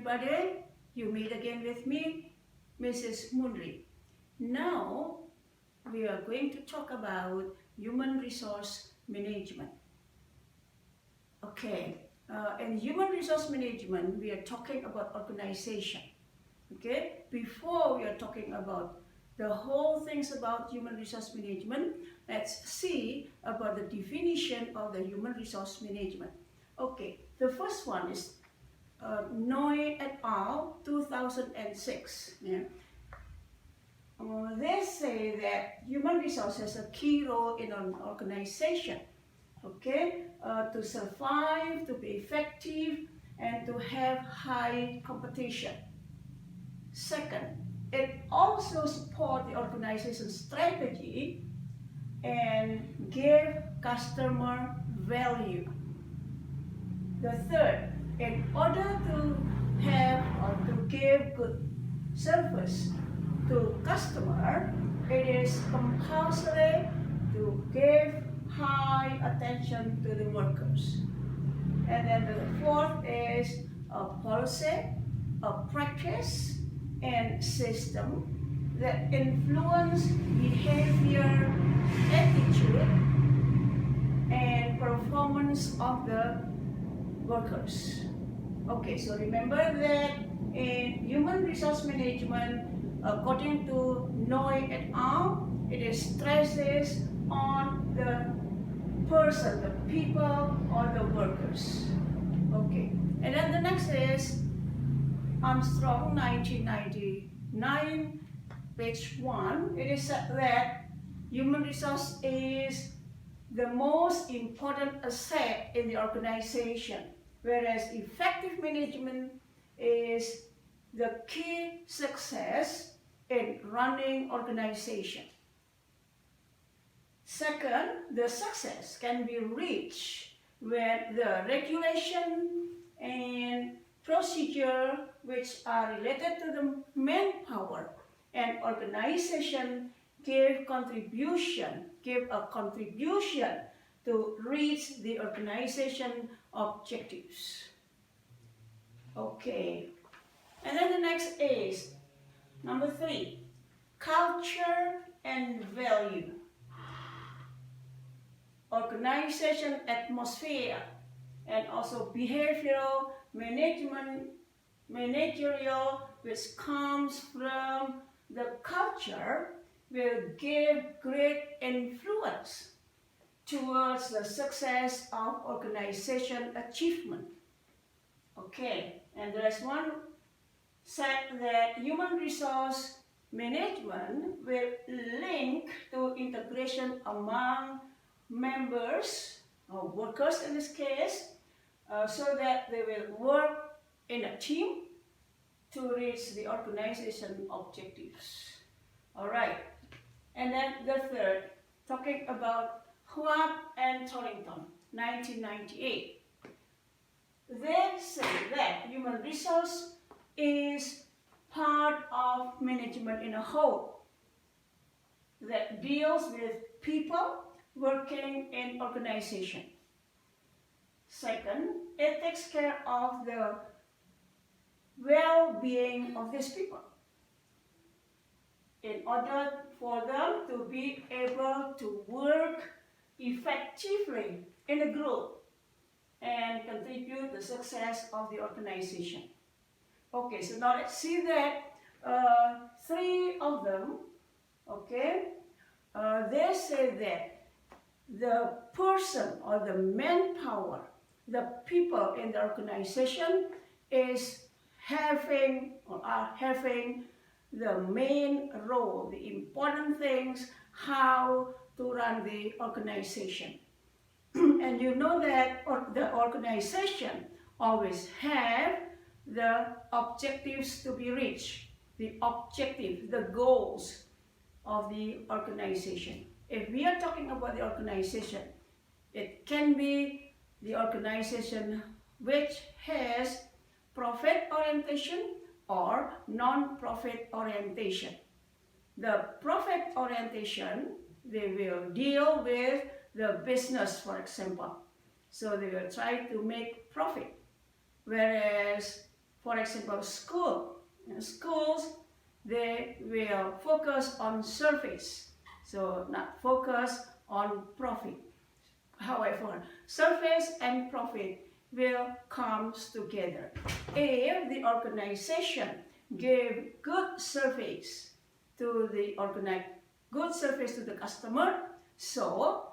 everybody, you meet again with me, Mrs. Munri. Now, we are going to talk about human resource management. Okay, in human resource management, we are talking about organization. Okay, before we are talking about the whole things about human resource management, let's see about the definition of the human resource management. Okay, the first one is Noy et al. 2006. Yeah. They say that human resources has a key role in an organization. Okay, to survive, to be effective, and to have high competition. Second, it also supports the organization's strategy and give customer value. The third, in order to have or to give good service to customer, it is compulsory to give high attention to the workers. And then the fourth is a policy, a practice, and system that influence behavior, attitude, and performance of the workers. Okay, so remember that in human resource management, according to Noy et al., it stresses on the person, the people, or the workers. Okay, and then the next is Armstrong, 1999, page 1. It is said that human resource is the most important asset in the organization, whereas effective management is the key success in running organization. Second, the success can be reached when the regulation and procedure which are related to the manpower and organization give a contribution to reach the organization objectives. Okay, and then the next is number 3, culture and value. Organization atmosphere and also behavioral managerial which comes from the culture will give great influence towards the success of organization achievement. Okay, and there is one said that human resource management will link to integration among members or workers in this case, so that they will work in a team to reach the organization objectives. All right, and then the third, talking about Huat and Torrington, 1998. They say that human resource is part of management in a whole that deals with people working in organization. Second, it takes care of the well-being of these people in order for them to be able to work effectively in a group and contribute the success of the organization. Okay, so now let's see that 3 of them, okay, they say that the person or the manpower, the people in the organization is having or are having the main role, the important things, how to run the organization. And you know that the organization always have the objectives to be reached, the objective, the goals of the organization. If we are talking about the organization, it can be the organization which has profit orientation or non-profit orientation. The profit orientation, they will deal with the business, for example. So they will try to make profit. Whereas For example, schools, they will focus on service, so not focus on profit. However, service and profit will come together. If the organization give good service to the customer, so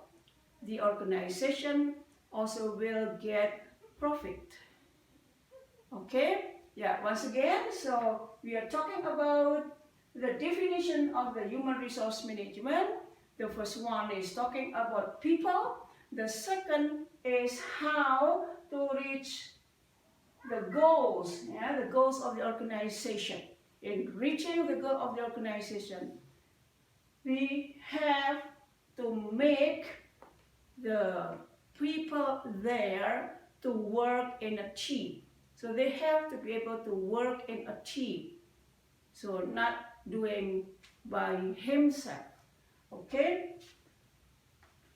the organization also will get profit. Okay? Yeah, once again, so we are talking about the definition of the human resource management. The first one is talking about people. The second is how to reach the goals, the goals of the organization. In reaching the goal of the organization, we have to make the people there to work in a team. So they have to be able to work in a team. So not doing by himself. Okay?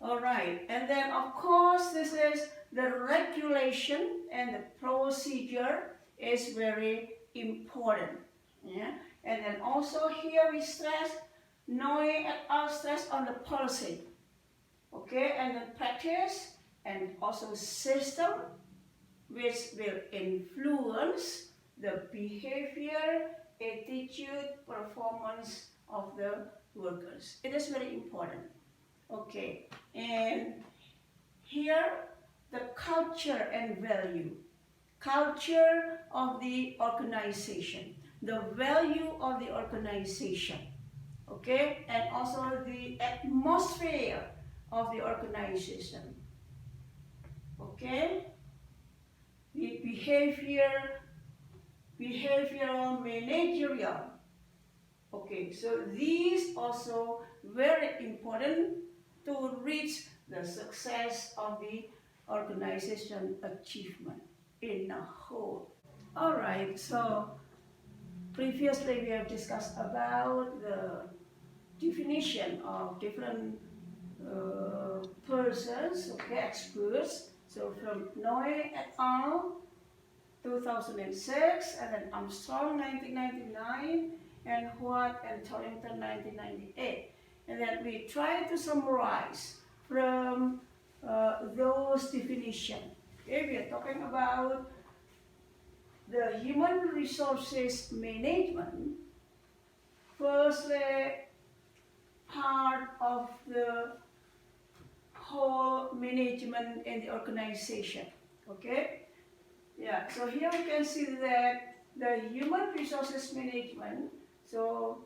Alright, and then of course this is the regulation and the procedure is very important. Yeah? And then also here we stress, knowing and our stress on the policy. Okay, and the practice and also system which will influence the behavior, attitude, performance of the workers. It is very important. Okay, and here the culture and value. Culture of the organization, the value of the organization, okay, and also the atmosphere of the organization, okay, the behavioral, managerial. Okay, so these also very important to reach the success of the organization achievement in a whole. Alright, so previously we have discussed about the definition of different persons, okay, experts. So from Noe et al. 2006, and then Armstrong 1999, and White and Torrington 1998. And then we try to summarize from those definitions. Okay, we are talking about the human resources management. Firstly, part of the whole management in the organization. Okay? Yeah, so here we can see that the human resources management, so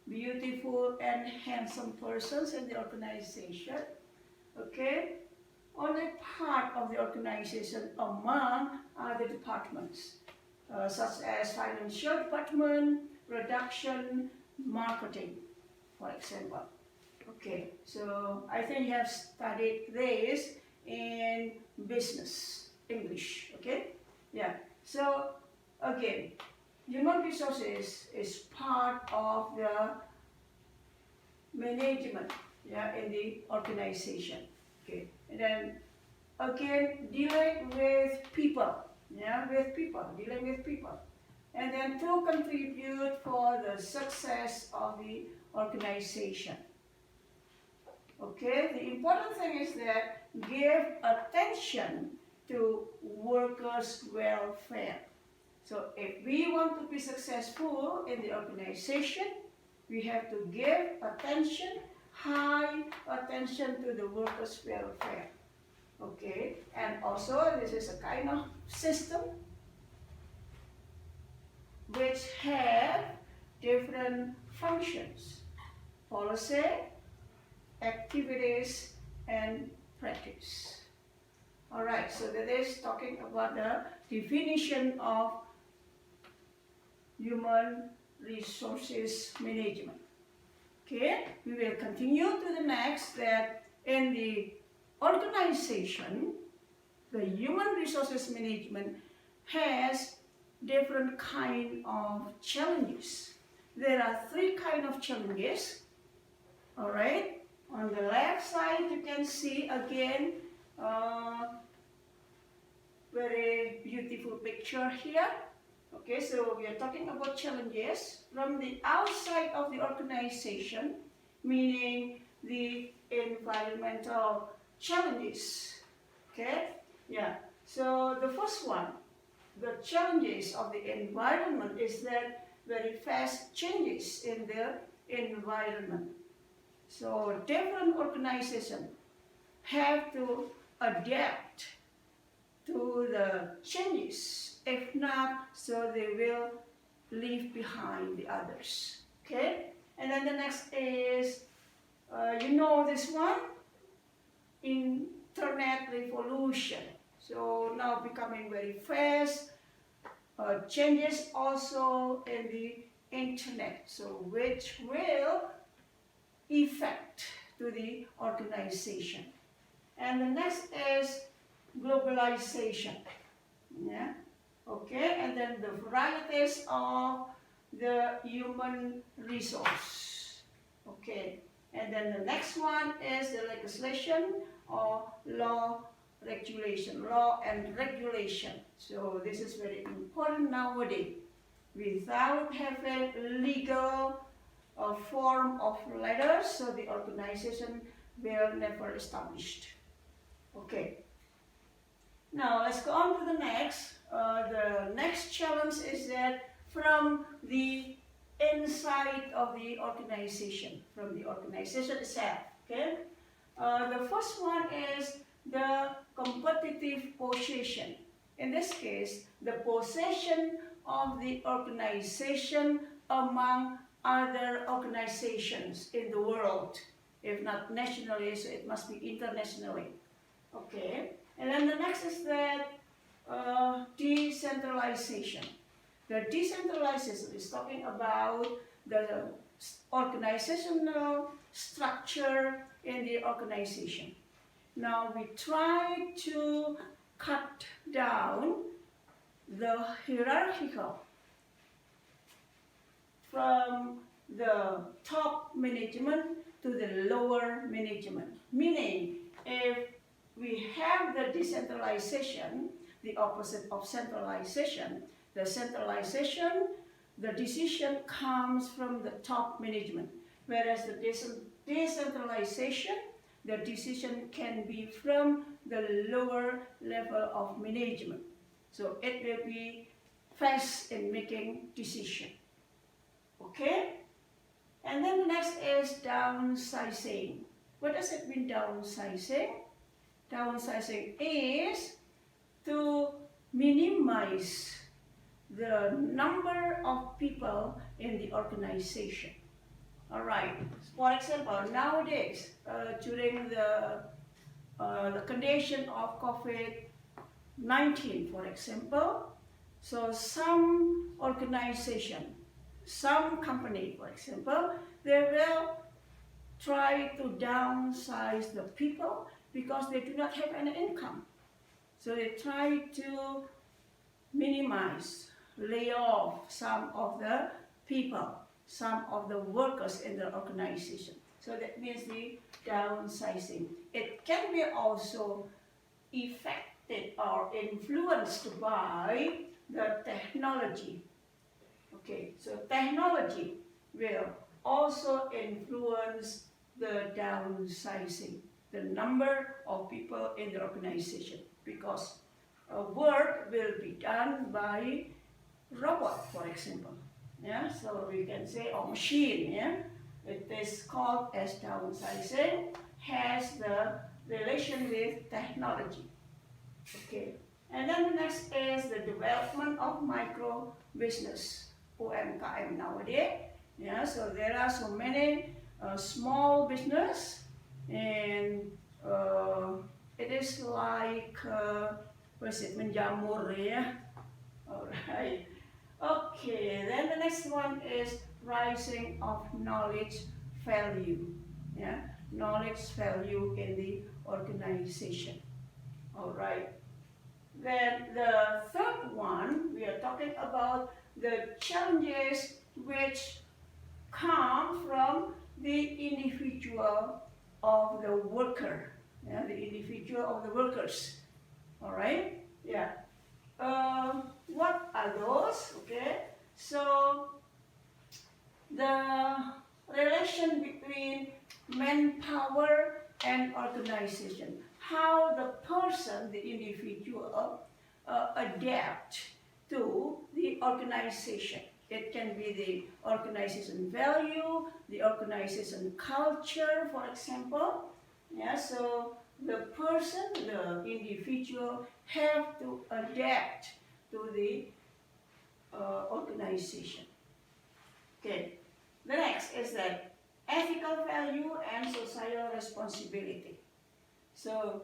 beautiful and handsome persons in the organization, okay, only part of the organization among other departments, such as financial department, production, marketing, for example. Okay, so I think you have studied this in business, English, okay? Yeah, so again, human resources is part of the management, yeah, in the organization. Okay, and then again, dealing with people, yeah, dealing with people. And then to contribute for the success of the organization. Okay, the important thing is that give attention to workers' welfare. So if we want to be successful in the organization, we have to give attention, high attention to the workers' welfare. Okay, and also this is a kind of system which have different functions, policy, activities, and practice. Alright, so that is talking about the definition of human resources management. Okay, we will continue to the next, that in the organization, the human resources management has different kind of challenges. There are 3 kind of challenges. Alright, on the left side you can see again very beautiful picture here. Okay, so we are talking about challenges from the outside of the organization, meaning the environmental challenges. Okay, yeah. So the first one, the challenges of the environment is that very fast changes in the environment. So different organizations have to adapt to the changes. If not, so they will leave behind the others. Okay? And then the next is, you know this one? Internet revolution. So now becoming very fast. Changes also in the internet. So which will affect to the organization. And the next is globalization. Yeah. Okay, and then the varieties of the human resource. Okay, and then the next one is the legislation or law and regulation. So this is very important nowadays. Without having legal form of letters, so the organization will never established. Okay. Now let's go on to the next. The next challenge is that from the inside of the organization, from the organization itself. Okay. The first one is the competitive position. In this case, the position of the organization among other organizations in the world. If not nationally, so it must be internationally. Okay. And then the next is that decentralization. The decentralization is talking about the organizational structure in the organization. Now we try to cut down the hierarchical from the top management to the lower management. Meaning, if we have the decentralization, the opposite of centralization, the centralization, the decision comes from the top management. Whereas the decentralization, the decision can be from the lower level of management. So it will be fast in making decision. Okay? And then the next is downsizing. What does it mean, downsizing? Downsizing is to minimize the number of people in the organization. All right. For example, nowadays, during the condition of COVID-19, for example, so some organization, some company, for example, they will try to downsize the people because they do not have any income. So they try to minimize, lay off some of the people, some of the workers in the organization. So that means the downsizing. It can be also affected or influenced by the technology. Okay, so technology will also influence the downsizing, the number of people in the organization, because work will be done by robot, for example. Yeah, so we can say, or machine, yeah. It is called as downsizing, has the relation with technology. Okay, and then the next is the development of micro business, UMKM nowadays. Yeah, so there are so many small business, and it is like what is it, menjamur, yeah. All right. Okay, then the next one is rising of knowledge value. Yeah, knowledge value in the organization. All right. Then the third one, we are talking about the challenges which come from the individual of the worker. Yeah, the individual of the workers. All right. Yeah. what are those? Okay, so the relation between manpower and organization, how the person, the individual, adapt to the organization. It can be the organization value, the organization culture, for example. Yeah, so the person, the individual, have to adapt to the organization. Okay, the next is that ethical value and social responsibility. So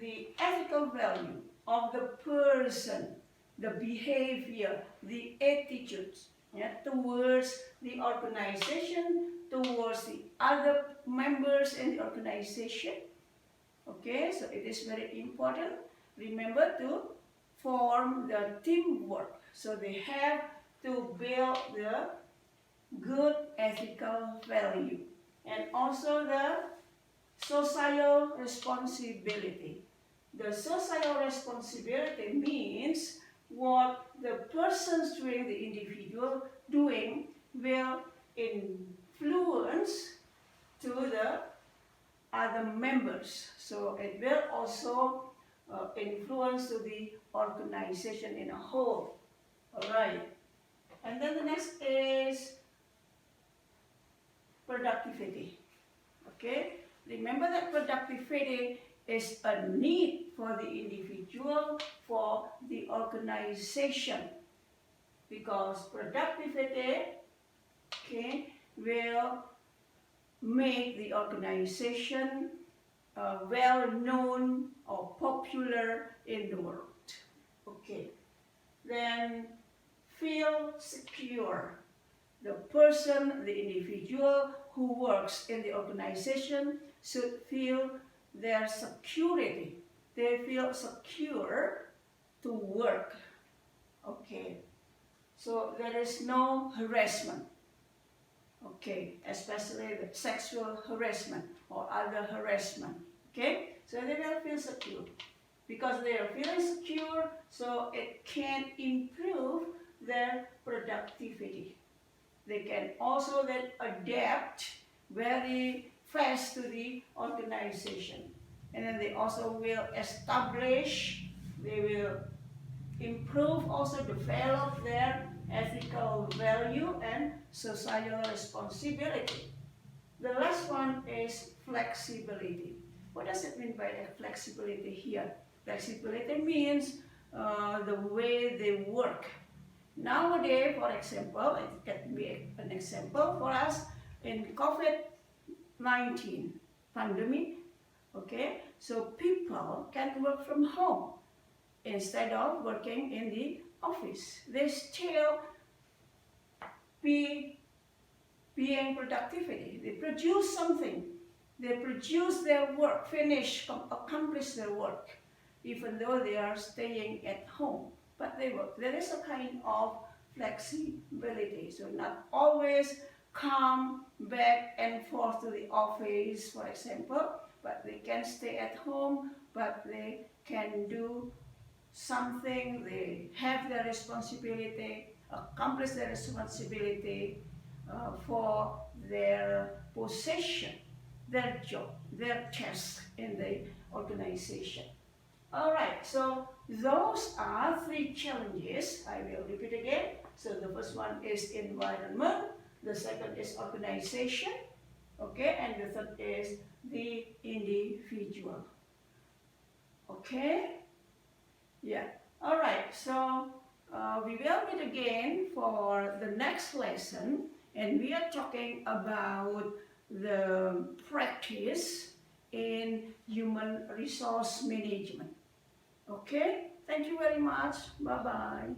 the ethical value of the person, the behavior, the attitudes, yeah, towards the organization, towards the other members in the organization. Okay, so it is very important. Remember to form the teamwork. So they have to build the good ethical value and also the social responsibility. The social responsibility means what the persons doing, the individual doing, will influence to the other members. So it will also influence to the organization in a whole. Alright. And then the next is productivity. Okay. Remember that productivity is a need for the individual, for the organization, because productivity, okay, will make the organization well known or popular in the world. Okay, then feel secure. The person, the individual who works in the organization should feel their security. They feel secure to work. Okay, so there is no harassment. Okay, especially the sexual harassment or other harassment. Okay, so they will feel secure. Because they are feeling secure, so it can improve their productivity. They can also then adapt very fast to the organization. And then they also will establish, they will improve, also develop their ethical value and social responsibility. The last one is flexibility. What does it mean by flexibility here? Flexibility means the way they work. Nowadays, for example, it can be an example for us in COVID-19 pandemic. Okay, so people can work from home instead of working in the office. They still being productivity. They produce something. They produce their work, finish, accomplish their work, even though they are staying at home. But they work. There is a kind of flexibility. So not always come back and forth to the office, for example, but they can stay at home, but they can do something, they have their responsibility, accomplish their responsibility for their position, their job, their task in the organization. Alright, so those are 3 challenges. I will repeat again. So the first one is environment, the second is organization, okay, and the third is the individual. Okay? Yeah. Alright, so we will meet again for the next lesson, and we are talking about the practice in human resource management. Okay? Thank you very much. Bye-bye.